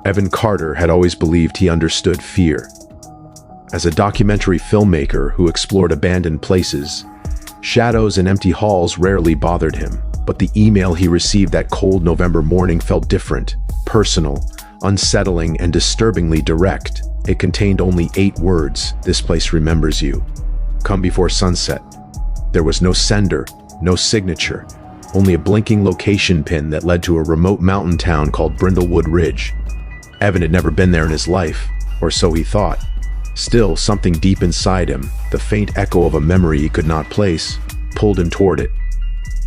Evan Carter had always believed he understood fear. As a documentary filmmaker who explored abandoned places, shadows and empty halls rarely bothered him, but the email he received that cold November morning felt different, personal, unsettling, and disturbingly direct. It contained only 8 words: "This place remembers you. Come before sunset." There was no sender, no signature, only a blinking location pin that led to a remote mountain town called Brindlewood Ridge. Evan had never been there in his life, or so he thought. Still, something deep inside him, the faint echo of a memory he could not place, pulled him toward it.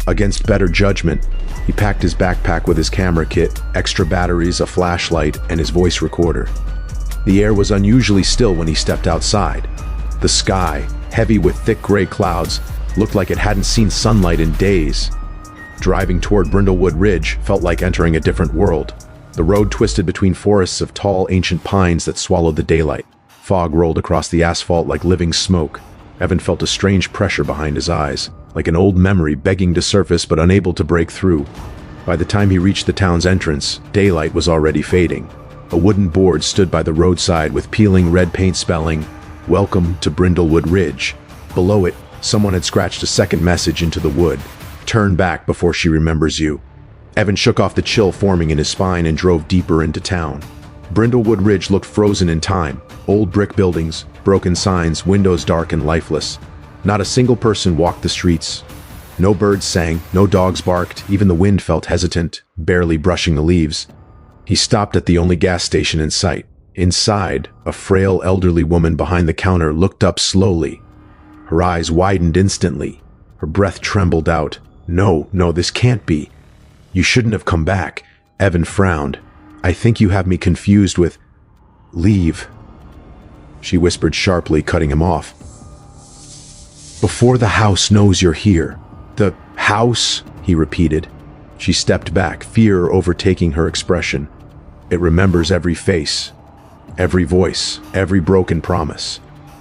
Against better judgment, he packed his backpack with his camera kit, extra batteries, a flashlight, and his voice recorder. The air was unusually still when he stepped outside. The sky, heavy with thick gray clouds, looked like it hadn't seen sunlight in days. Driving toward Brindlewood Ridge felt like entering a different world. The road twisted between forests of tall, ancient pines that swallowed the daylight. Fog rolled across the asphalt like living smoke. Evan felt a strange pressure behind his eyes, like an old memory begging to surface but unable to break through. By the time he reached the town's entrance, daylight was already fading. A wooden board stood by the roadside with peeling red paint spelling, "Welcome to Brindlewood Ridge." Below it, someone had scratched a second message into the wood: "Turn back before she remembers you." Evan shook off the chill forming in his spine and drove deeper into town. Brindlewood Ridge looked frozen in time. Old brick buildings, broken signs, windows dark and lifeless. Not a single person walked the streets. No birds sang, no dogs barked, even the wind felt hesitant, barely brushing the leaves. He stopped at the only gas station in sight. Inside, a frail elderly woman behind the counter looked up slowly. Her eyes widened instantly. Her breath trembled out. No, this can't be. "You shouldn't have come back." Evan frowned. "I think you have me confused with... Leave," she whispered sharply, cutting him off. "Before the house knows you're here." "The house?" he repeated. She stepped back, fear overtaking her expression. "It remembers every face, every voice, every broken promise,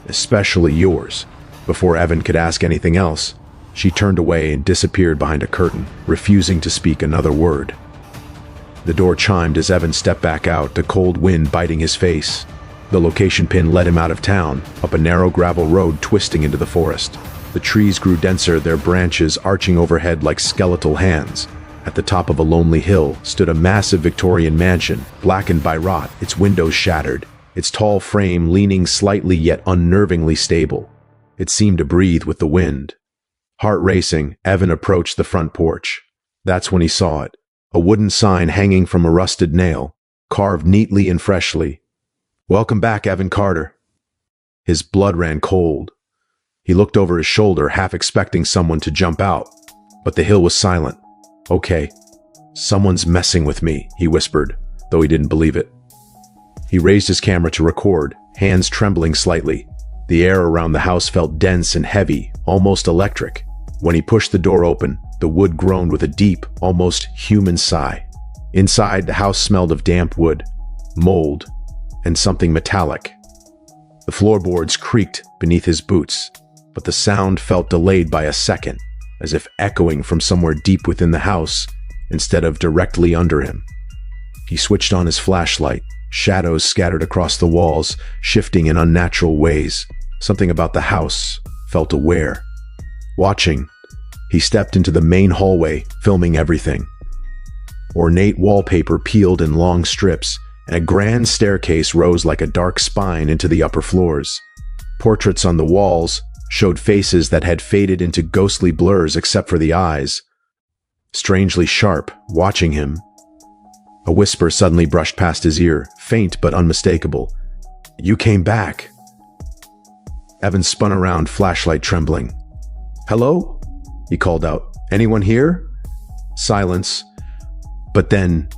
especially yours." Before Evan could ask anything else, she turned away and disappeared behind a curtain, refusing to speak another word. The door chimed as Evan stepped back out, the cold wind biting his face. The location pin led him out of town, up a narrow gravel road twisting into the forest. The trees grew denser, their branches arching overhead like skeletal hands. At the top of a lonely hill stood a massive Victorian mansion, blackened by rot, its windows shattered, its tall frame leaning slightly yet unnervingly stable. It seemed to breathe with the wind. Heart racing, Evan approached the front porch. That's when he saw it. A wooden sign hanging from a rusted nail, carved neatly and freshly. "Welcome back, Evan Carter." His blood ran cold. He looked over his shoulder, half expecting someone to jump out, but the hill was silent. "Okay, someone's messing with me," he whispered, though he didn't believe it. He raised his camera to record, hands trembling slightly. The air around the house felt dense and heavy, almost electric. When he pushed the door open, the wood groaned with a deep, almost human sigh. Inside, the house smelled of damp wood, mold, and something metallic. The floorboards creaked beneath his boots, but the sound felt delayed by a second, as if echoing from somewhere deep within the house instead of directly under him. He switched on his flashlight. Shadows scattered across the walls, shifting in unnatural ways. Something about the house felt aware. Watching, he stepped into the main hallway, filming everything. Ornate wallpaper peeled in long strips, and a grand staircase rose like a dark spine into the upper floors. Portraits on the walls showed faces that had faded into ghostly blurs except for the eyes. Strangely sharp, watching him. A whisper suddenly brushed past his ear, faint but unmistakable. "You came back." Evan spun around, flashlight trembling. "Hello?" he called out. "Anyone here?" Silence. But then,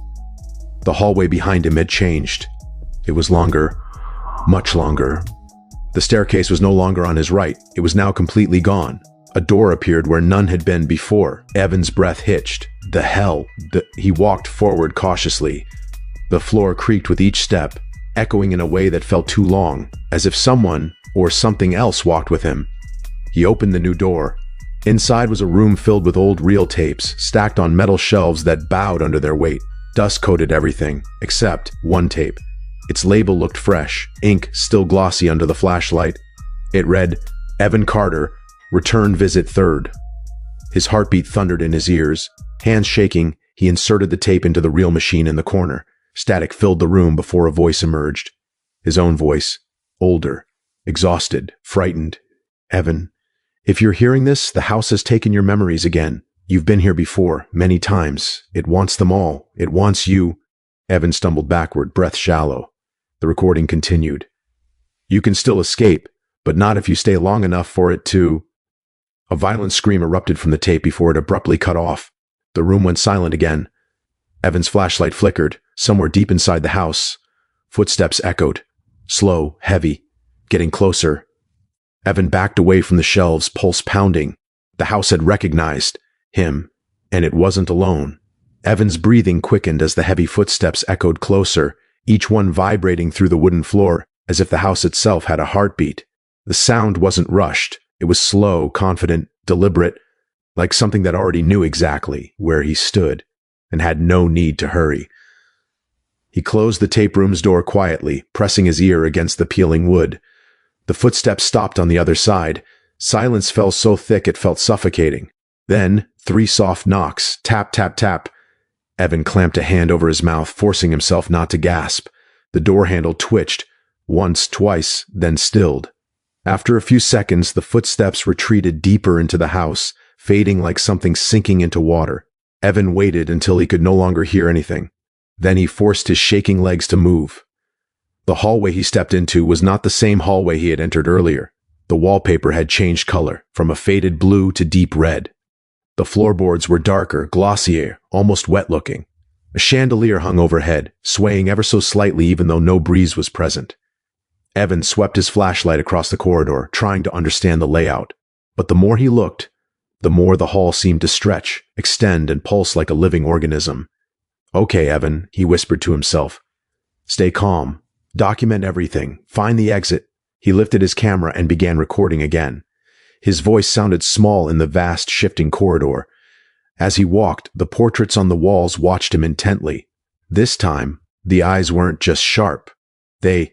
the hallway behind him had changed. It was longer, much longer. The staircase was no longer on his right. It was now completely gone. A door appeared where none had been before. Evan's breath hitched. The hell! He walked forward cautiously. The floor creaked with each step, echoing in a way that felt too long, as if someone or something else walked with him. He opened the new door. Inside was a room filled with old reel tapes, stacked on metal shelves that bowed under their weight. Dust coated everything, except one tape. Its label looked fresh, ink still glossy under the flashlight. It read, "Evan Carter, return visit 3rd." His heartbeat thundered in his ears. Hands shaking, he inserted the tape into the reel machine in the corner. Static filled the room before a voice emerged. His own voice, older, exhausted, frightened. "Evan, if you're hearing this, the house has taken your memories again. You've been here before, many times. It wants them all. It wants you." Evan stumbled backward, breath shallow. The recording continued. "You can still escape, but not if you stay long enough for it to..." A violent scream erupted from the tape before it abruptly cut off. The room went silent again. Evan's flashlight flickered. Somewhere deep inside the house, footsteps echoed. Slow, heavy, getting closer. Evan backed away from the shelves, pulse pounding. The house had recognized him, and it wasn't alone. Evan's breathing quickened as the heavy footsteps echoed closer, each one vibrating through the wooden floor, as if the house itself had a heartbeat. The sound wasn't rushed. It was slow, confident, deliberate, like something that already knew exactly where he stood and had no need to hurry. He closed the tape room's door quietly, pressing his ear against the peeling wood. The footsteps stopped on the other side. Silence fell so thick it felt suffocating. Then, 3 soft knocks, tap, tap, tap. Evan clamped a hand over his mouth, forcing himself not to gasp. The door handle twitched, once, twice, then stilled. After a few seconds, the footsteps retreated deeper into the house, fading like something sinking into water. Evan waited until he could no longer hear anything. Then he forced his shaking legs to move. The hallway he stepped into was not the same hallway he had entered earlier. The wallpaper had changed color, from a faded blue to deep red. The floorboards were darker, glossier, almost wet-looking. A chandelier hung overhead, swaying ever so slightly even though no breeze was present. Evan swept his flashlight across the corridor, trying to understand the layout. But the more he looked, the more the hall seemed to stretch, extend, and pulse like a living organism. "Okay, Evan," he whispered to himself. "Stay calm. Document everything. Find the exit." He lifted his camera and began recording again. His voice sounded small in the vast, shifting corridor. As he walked, the portraits on the walls watched him intently. This time, the eyes weren't just sharp. They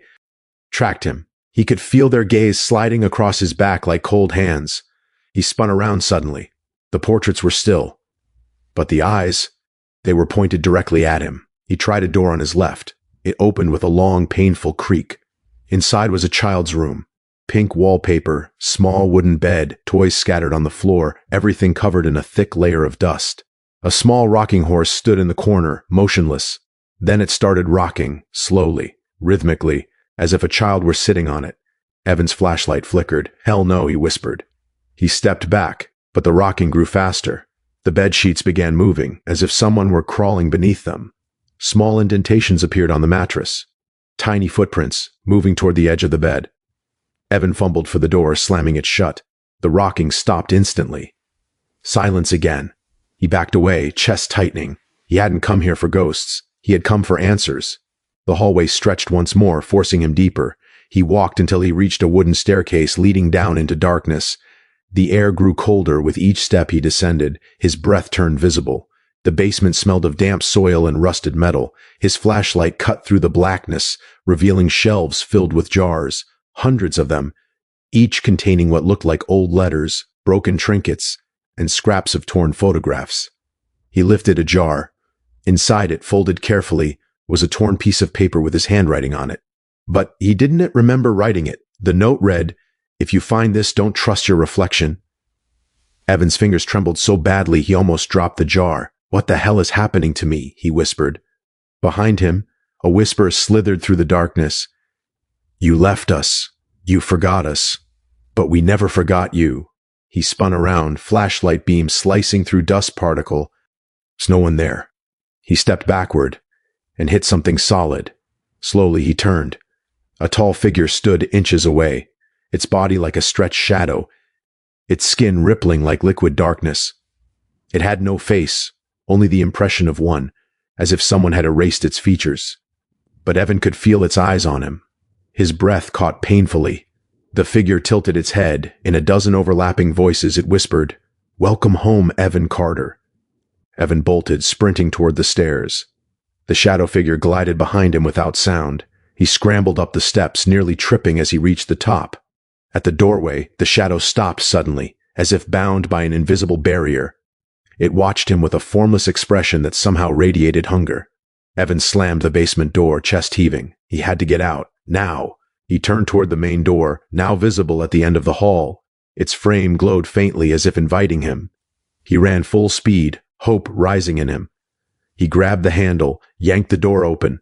tracked him. He could feel their gaze sliding across his back like cold hands. He spun around suddenly. The portraits were still. But the eyes, they were pointed directly at him. He tried a door on his left. It opened with a long, painful creak. Inside was a child's room. Pink wallpaper, small wooden bed, toys scattered on the floor, everything covered in a thick layer of dust. A small rocking horse stood in the corner, motionless. Then it started rocking, slowly, rhythmically, as if a child were sitting on it. Evan's flashlight flickered. "Hell no," he whispered. He stepped back, but the rocking grew faster. The bed sheets began moving, as if someone were crawling beneath them. Small indentations appeared on the mattress. Tiny footprints, moving toward the edge of the bed. Evan fumbled for the door, slamming it shut. The rocking stopped instantly. Silence again. He backed away, chest tightening. He hadn't come here for ghosts. He had come for answers. The hallway stretched once more, forcing him deeper. He walked until he reached a wooden staircase leading down into darkness. The air grew colder with each step he descended. His breath turned visible. The basement smelled of damp soil and rusted metal. His flashlight cut through the blackness, revealing shelves filled with jars, hundreds of them, each containing what looked like old letters, broken trinkets, and scraps of torn photographs. He lifted a jar. Inside it, folded carefully, was a torn piece of paper with his handwriting on it. But he didn't remember writing it. The note read, "If you find this, don't trust your reflection." Evan's fingers trembled so badly he almost dropped the jar. "What the hell is happening to me?" he whispered. Behind him, a whisper slithered through the darkness. "You left us. You forgot us. But we never forgot you." He spun around, flashlight beam slicing through dust particle. There's no one there. He stepped backward and hit something solid. Slowly he turned. A tall figure stood inches away, its body like a stretched shadow, its skin rippling like liquid darkness. It had no face, only the impression of one, as if someone had erased its features. But Evan could feel its eyes on him. His breath caught painfully. The figure tilted its head. In a dozen overlapping voices it whispered, "Welcome home, Evan Carter." Evan bolted, sprinting toward the stairs. The shadow figure glided behind him without sound. He scrambled up the steps, nearly tripping as he reached the top. At the doorway, the shadow stopped suddenly, as if bound by an invisible barrier. It watched him with a formless expression that somehow radiated hunger. Evan slammed the basement door, chest heaving. He had to get out, now. He turned toward the main door, now visible at the end of the hall. Its frame glowed faintly as if inviting him. He ran full speed, hope rising in him. He grabbed the handle, yanked the door open,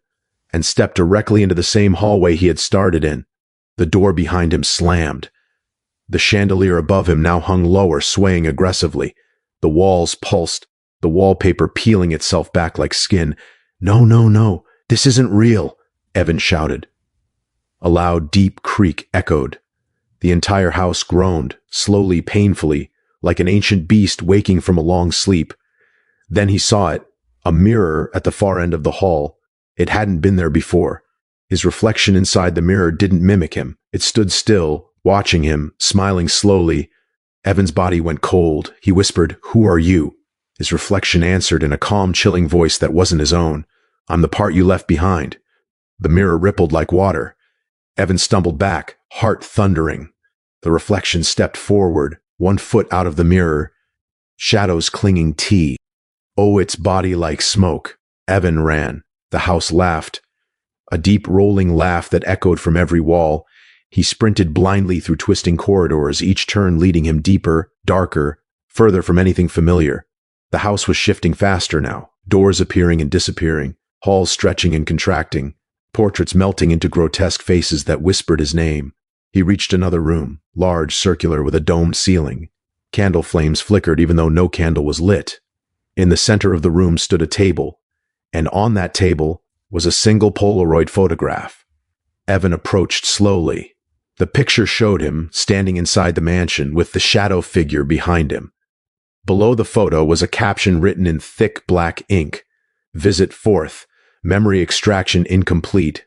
and stepped directly into the same hallway he had started in. The door behind him slammed. The chandelier above him now hung lower, swaying aggressively. The walls pulsed, the wallpaper peeling itself back like skin. "No, no, no, this isn't real," Evan shouted. A loud, deep creak echoed. The entire house groaned, slowly, painfully, like an ancient beast waking from a long sleep. Then he saw it, a mirror at the far end of the hall. It hadn't been there before. His reflection inside the mirror didn't mimic him. It stood still, watching him, smiling slowly. Evan's body went cold. He whispered, "Who are you?" His reflection answered in a calm, chilling voice that wasn't his own. "I'm the part you left behind." The mirror rippled like water. Evan stumbled back, heart thundering. The reflection stepped forward, 1 foot out of the mirror. Shadows clinging T. Oh, its body like smoke. Evan ran. The house laughed. A deep rolling laugh that echoed from every wall. He sprinted blindly through twisting corridors, each turn leading him deeper, darker, further from anything familiar. The house was shifting faster now, doors appearing and disappearing, halls stretching and contracting, portraits melting into grotesque faces that whispered his name. He reached another room, large, circular, with a domed ceiling. Candle flames flickered even though no candle was lit. In the center of the room stood a table, and on that table was a single Polaroid photograph. Evan approached slowly. The picture showed him standing inside the mansion with the shadow figure behind him. Below the photo was a caption written in thick black ink. "Visit Fourth. Memory extraction incomplete."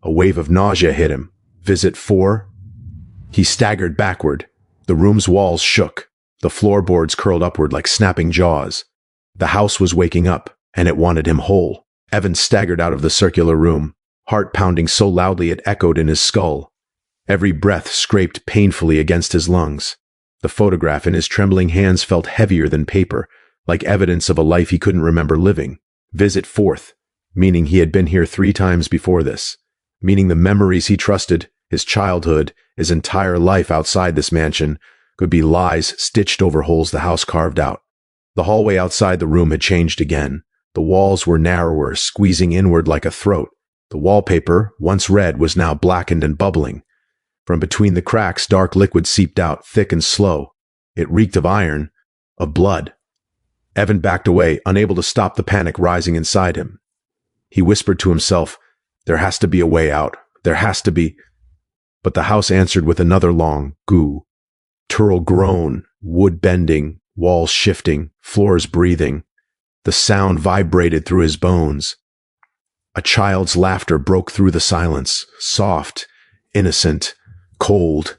A wave of nausea hit him. "Visit 4?" He staggered backward. The room's walls shook. The floorboards curled upward like snapping jaws. The house was waking up, and it wanted him whole. Evan staggered out of the circular room, heart pounding so loudly it echoed in his skull. Every breath scraped painfully against his lungs. The photograph in his trembling hands felt heavier than paper, like evidence of a life he couldn't remember living. Visit Fourth, meaning he had been here 3 times before this, meaning the memories he trusted, his childhood, his entire life outside this mansion, could be lies stitched over holes the house carved out. The hallway outside the room had changed again. The walls were narrower, squeezing inward like a throat. The wallpaper, once red, was now blackened and bubbling. From between the cracks, dark liquid seeped out, thick and slow. It reeked of iron, of blood. Evan backed away, unable to stop the panic rising inside him. He whispered to himself, "There has to be a way out. There has to be." But the house answered with another long goo. Turl groan, wood bending, walls shifting, floors breathing. The sound vibrated through his bones. A child's laughter broke through the silence, soft, innocent, cold.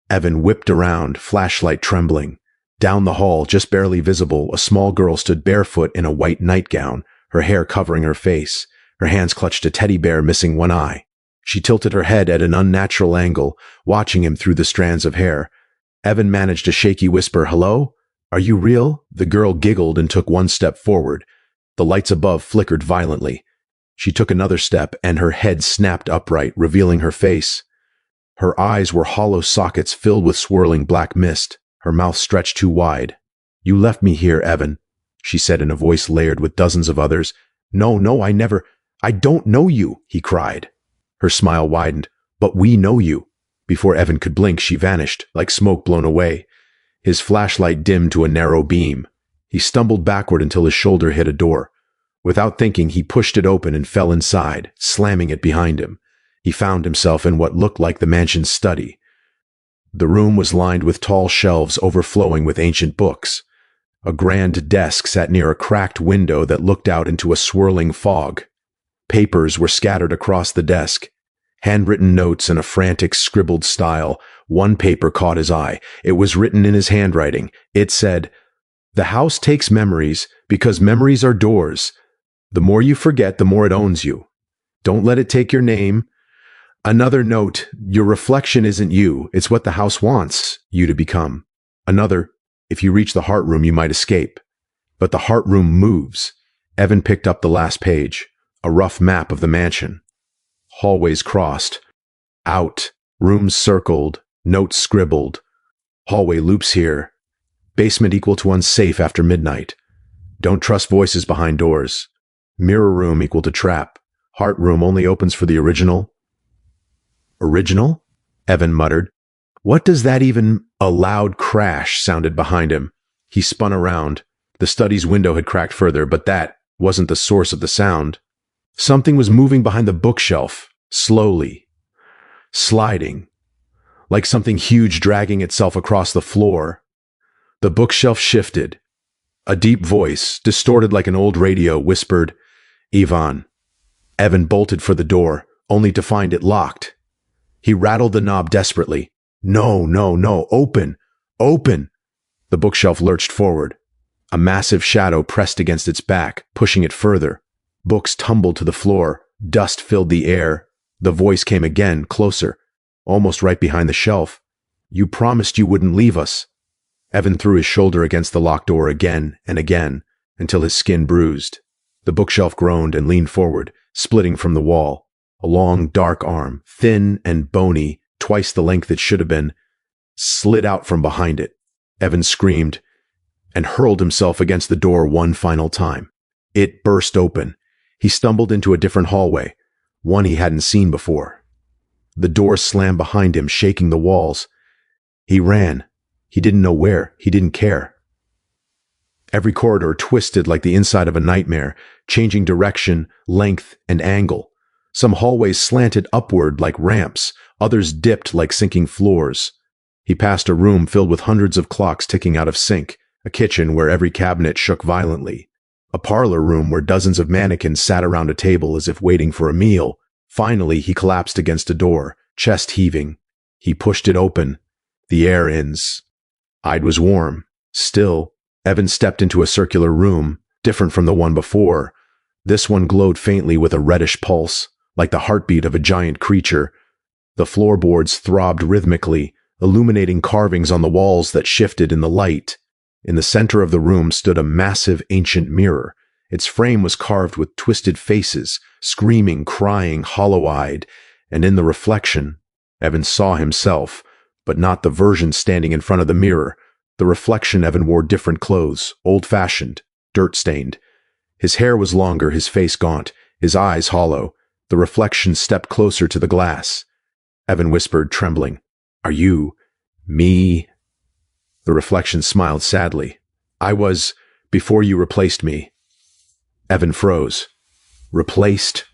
Evan whipped around, flashlight trembling. Down the hall, just barely visible, a small girl stood barefoot in a white nightgown, her hair covering her face. Her hands clutched a teddy bear missing one eye. She tilted her head at an unnatural angle, watching him through the strands of hair. Evan managed a shaky whisper, "Hello? Are you real?" The girl giggled and took 1 step forward. The lights above flickered violently. She took another step, and her head snapped upright, revealing her face. Her eyes were hollow sockets filled with swirling black mist. Her mouth stretched too wide. "You left me here, Evan," she said in a voice layered with dozens of others. "No, no, I don't know you," he cried. Her smile widened. "But we know you." Before Evan could blink, she vanished, like smoke blown away. His flashlight dimmed to a narrow beam. He stumbled backward until his shoulder hit a door. Without thinking, he pushed it open and fell inside, slamming it behind him. He found himself in what looked like the mansion's study. The room was lined with tall shelves overflowing with ancient books. A grand desk sat near a cracked window that looked out into a swirling fog. Papers were scattered across the desk. Handwritten notes in a frantic, scribbled style. One paper caught his eye. It was written in his handwriting. It said, "The house takes memories because memories are doors. The more you forget, the more it owns you. Don't let it take your name. Another note, your reflection isn't you, it's what the house wants you to become. Another, if you reach the heart room, you might escape. But the heart room moves. Evan picked up the last page, a rough map of the mansion. Hallways crossed. Out. Rooms circled. Notes scribbled. Hallway loops here. Basement equal to unsafe after midnight. Don't trust voices behind doors. Mirror room equal to trap. Heart room only opens for the original. Original? Evan muttered. What does that even— A loud crash sounded behind him. He spun around. The study's window had cracked further, but that wasn't the source of the sound. Something was moving behind the bookshelf, slowly. Sliding. Like something huge dragging itself across the floor. The bookshelf shifted. A deep voice, distorted like an old radio, whispered, "Ivan." Evan bolted for the door, only to find it locked. He rattled the knob desperately. No, no, no, open! Open! The bookshelf lurched forward. A massive shadow pressed against its back, pushing it further. Books tumbled to the floor. Dust filled the air. The voice came again, closer, almost right behind the shelf. "You promised you wouldn't leave us." Evan threw his shoulder against the locked door again and again, until his skin bruised. The bookshelf groaned and leaned forward, splitting from the wall. A long, dark arm, thin and bony, twice the length it should have been, slid out from behind it. Evan screamed and hurled himself against the door one final time. It burst open. He stumbled into a different hallway, one he hadn't seen before. The door slammed behind him, shaking the walls. He ran. He didn't know where. He didn't care. Every corridor twisted like the inside of a nightmare, changing direction, length, and angle. Some hallways slanted upward like ramps, others dipped like sinking floors. He passed a room filled with hundreds of clocks ticking out of sync, a kitchen where every cabinet shook violently, a parlor room where dozens of mannequins sat around a table as if waiting for a meal. Finally, he collapsed against a door, chest heaving. He pushed it open. The air ins. It was warm. Still, Evan stepped into a circular room, different from the one before. This one glowed faintly with a reddish pulse, like the heartbeat of a giant creature. The floorboards throbbed rhythmically, illuminating carvings on the walls that shifted in the light. In the center of the room stood a massive ancient mirror. Its frame was carved with twisted faces, screaming, crying, hollow-eyed, and in the reflection, Evan saw himself, but not the version standing in front of the mirror. The reflection Evan wore different clothes, old-fashioned, dirt-stained. His hair was longer, his face gaunt, his eyes hollow. The reflection stepped closer to the glass. Evan whispered, trembling, "Are you— me?" The reflection smiled sadly. "I was— before you replaced me." Evan froze. "Replaced?"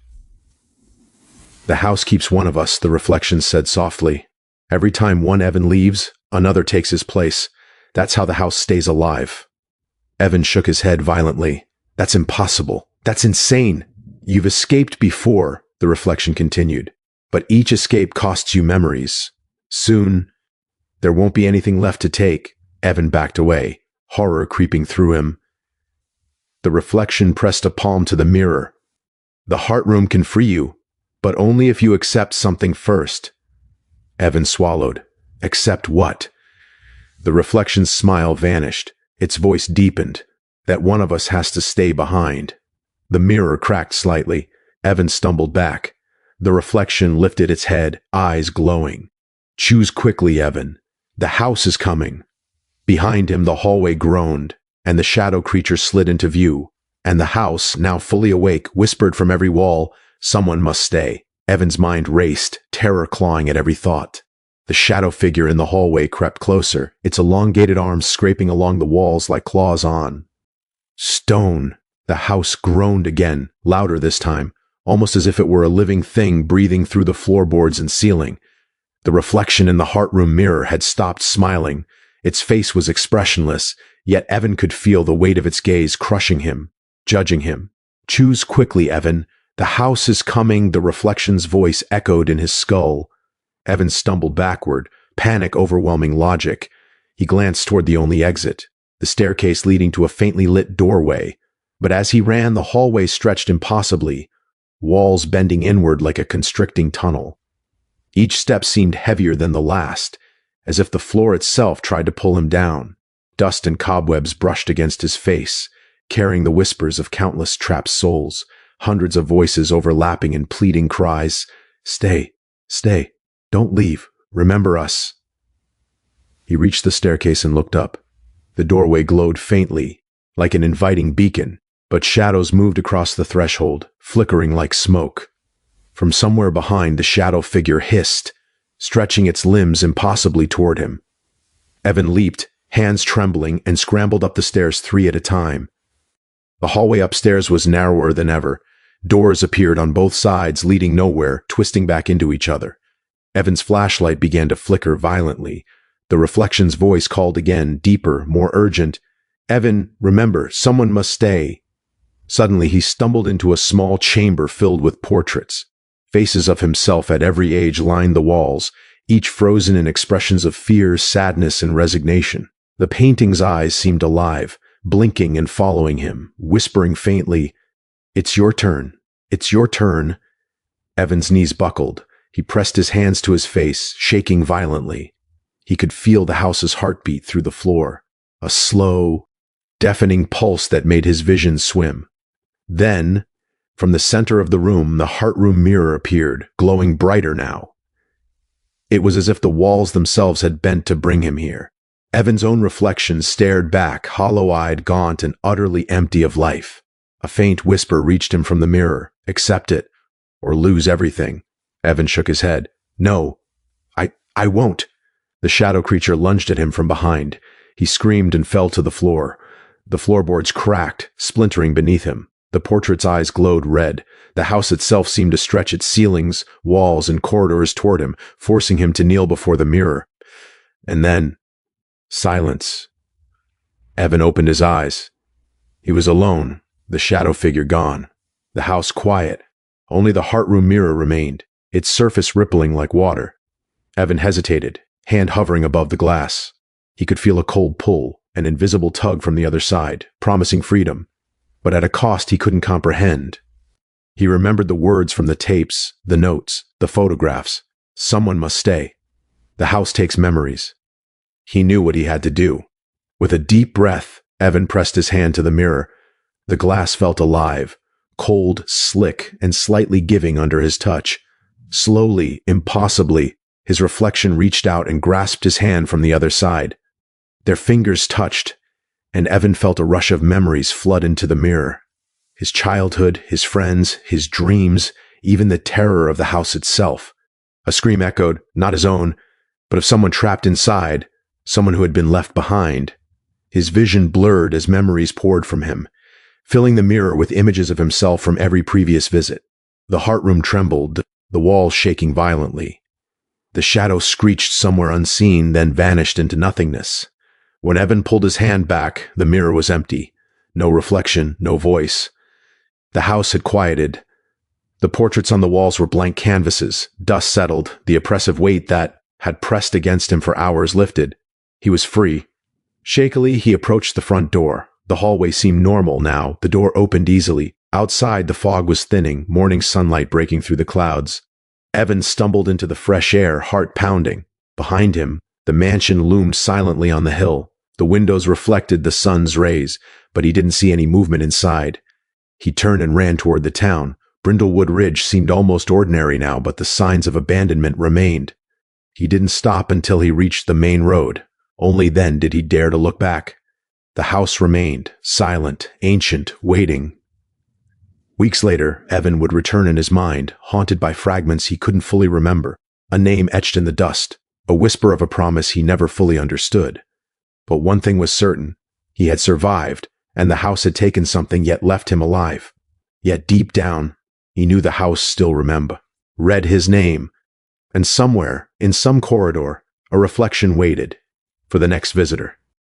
"The house keeps one of us," the reflection said softly. "Every time one Evan leaves, another takes his place. That's how the house stays alive." Evan shook his head violently. "That's impossible. That's insane. You've escaped before," the reflection continued, "but each escape costs you memories. Soon, there won't be anything left to take." Evan backed away, horror creeping through him. The reflection pressed a palm to the mirror. "The heart room can free you, but only if you accept something first." Evan swallowed. "Accept what?" The reflection's smile vanished. Its voice deepened. "That one of us has to stay behind." The mirror cracked slightly. Evan stumbled back. The reflection lifted its head, eyes glowing. "Choose quickly, Evan. The house is coming." Behind him, the hallway groaned, and the shadow creature slid into view. And the house, now fully awake, whispered from every wall, "Someone must stay." Evan's mind raced, terror clawing at every thought. The shadow figure in the hallway crept closer, its elongated arms scraping along the walls like claws on. "Stone." The house groaned again, louder this time, almost as if it were a living thing breathing through the floorboards and ceiling. The reflection in the heart room mirror had stopped smiling. Its face was expressionless, yet Evan could feel the weight of its gaze crushing him, judging him. "Choose quickly, Evan. The house is coming," the reflection's voice echoed in his skull. Evan stumbled backward, panic overwhelming logic. He glanced toward the only exit, the staircase leading to a faintly lit doorway. But as he ran, the hallway stretched impossibly, walls bending inward like a constricting tunnel. Each step seemed heavier than the last, as if the floor itself tried to pull him down. Dust and cobwebs brushed against his face, carrying the whispers of countless trapped souls, hundreds of voices overlapping in pleading cries. Stay, stay, don't leave, remember us. He reached the staircase and looked up. The doorway glowed faintly, like an inviting beacon, but shadows moved across the threshold, flickering like smoke. From somewhere behind, the shadow figure hissed, stretching its limbs impossibly toward him. Evan leaped, hands trembling, and scrambled up the stairs 3 at a time. The hallway upstairs was narrower than ever. Doors appeared on both sides, leading nowhere, twisting back into each other. Evan's flashlight began to flicker violently. The reflection's voice called again, deeper, more urgent. Evan, remember, someone must stay. Suddenly, he stumbled into a small chamber filled with portraits. Faces of himself at every age lined the walls, each frozen in expressions of fear, sadness, and resignation. The painting's eyes seemed alive, blinking and following him, whispering faintly, "It's your turn. It's your turn." Evan's knees buckled. He pressed his hands to his face, shaking violently. He could feel the house's heartbeat through the floor, a slow, deafening pulse that made his vision swim. Then, from the center of the room, the heart room mirror appeared, glowing brighter now. It was as if the walls themselves had bent to bring him here. Evan's own reflection stared back, hollow-eyed, gaunt, and utterly empty of life. A faint whisper reached him from the mirror. Accept it, or lose everything. Evan shook his head. No, I won't. The shadow creature lunged at him from behind. He screamed and fell to the floor. The floorboards cracked, splintering beneath him. The portrait's eyes glowed red. The house itself seemed to stretch its ceilings, walls, and corridors toward him, forcing him to kneel before the mirror. And then, silence. Evan opened his eyes. He was alone, the shadow figure gone. The house quiet. Only the heart room mirror remained, its surface rippling like water. Evan hesitated, hand hovering above the glass. He could feel a cold pull, an invisible tug from the other side, promising freedom, but at a cost he couldn't comprehend. He remembered the words from the tapes, the notes, the photographs. Someone must stay. The house takes memories. He knew what he had to do. With a deep breath, Evan pressed his hand to the mirror. The glass felt alive, cold, slick, and slightly giving under his touch. Slowly, impossibly, his reflection reached out and grasped his hand from the other side. Their fingers touched, and Evan felt a rush of memories flood into the mirror. His childhood, his friends, his dreams, even the terror of the house itself. A scream echoed, not his own, but of someone trapped inside, someone who had been left behind. His vision blurred as memories poured from him, filling the mirror with images of himself from every previous visit. The heart room trembled, the walls shaking violently. The shadow screeched somewhere unseen, then vanished into nothingness. When Evan pulled his hand back, the mirror was empty. No reflection, no voice. The house had quieted. The portraits on the walls were blank canvases. Dust settled, the oppressive weight that had pressed against him for hours lifted. He was free. Shakily, he approached the front door. The hallway seemed normal now. The door opened easily. Outside, the fog was thinning, morning sunlight breaking through the clouds. Evan stumbled into the fresh air, heart pounding. Behind him, the mansion loomed silently on the hill. The windows reflected the sun's rays, but he didn't see any movement inside. He turned and ran toward the town. Brindlewood Ridge seemed almost ordinary now, but the signs of abandonment remained. He didn't stop until he reached the main road. Only then did he dare to look back. The house remained, silent, ancient, waiting. Weeks later, Evan would return in his mind, haunted by fragments he couldn't fully remember, a name etched in the dust, a whisper of a promise he never fully understood. But one thing was certain. He had survived, and the house had taken something yet left him alive. Yet deep down, he knew the house still read his name, and somewhere, in some corridor, a reflection waited for the next visitor.